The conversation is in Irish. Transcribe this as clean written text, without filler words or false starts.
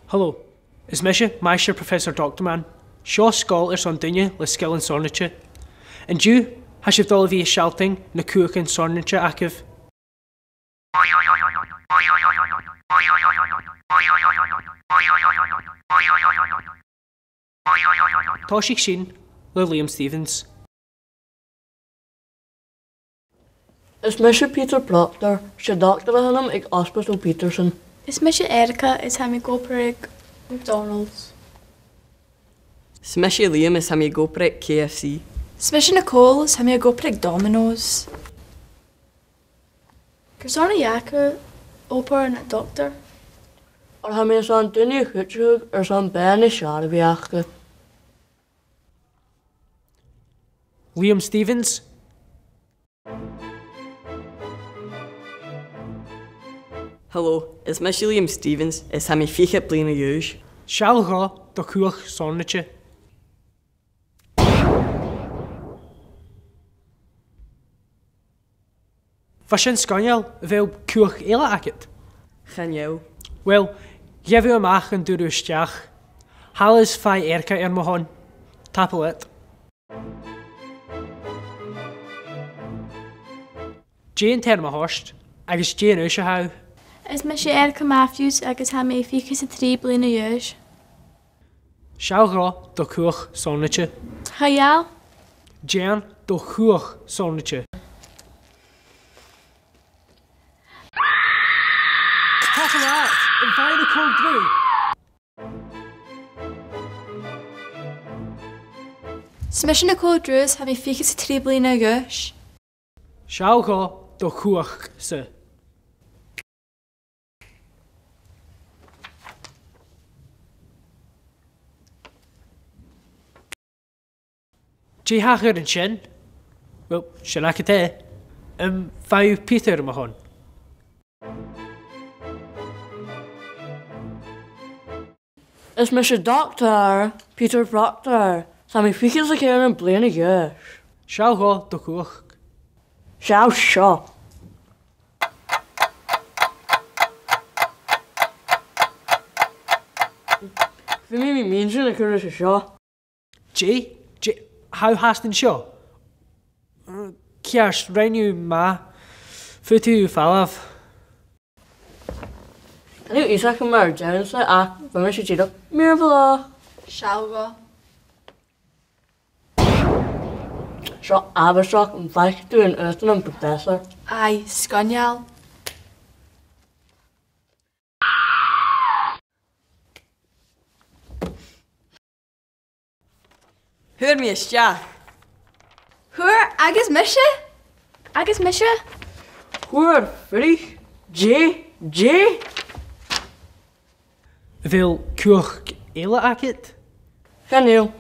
Hello, is Misha, Maisha Professor Dr. Man, Àrd-Sgoil son duine le skill in Sònraichte. And you, has you've dol of shalting na cuach in Sònraichte active. Toshik Sheen, le Liam Stevens. Is Misha Peter Proctor, she doctor hanam ag Hospital Peterson. Is Misha Erica is hemi goperig McDonald's. Is Misha Liam is hemi goperig KFC. Is Misha Nicole is hemi goperig Domino's. Shònraichte oper and a doctor. Or hemi son duine chutchug or son berne Shònraichte. Liam Stevens. Hello, is Misha Liam Stevens is hemi fiche blina years. Shònraichte do cuach Sònraichte. Fashin scanjal veel cuach eile acit. Gaan Wel, geef u amach en doe uw stiach. Haal is fai erka mohon. Tapel het. Jane terma horst, agus Jane ushe hou. Is Misha Erica Matthews agus hemi fiche sa 3 blina years. Shònraichte do cuach Sònraichte. Chayal? Jane do cuach Sònraichte. Tapel het, en fai de code 3. Is Misha Nicole Drews hemi fiche sa 3 blina years. Shònraichte do cuach se. Jy hager en shin? Wel, shin ac ydw. Fai Peter mahon. Is Misha Doctor Peter Proctor, sami fiche sa cairn an blina years. Shònraichte do cuach. Shao shaw. Fi mi means in a curse shaw. Jy, how hast in show? Kiers, reinu ma. Futu falav. Nu Isaac and Mary Jones like van Misha Jida. Mirabla. Shònraichte. Shaw Aberstock and Flash doing Earthton and Professor. Aye, scanjal. Hoor me is ja. Hur agus Misha? Agus Misha? Word, Freddy. J. Veel cuach eile acit? Can you?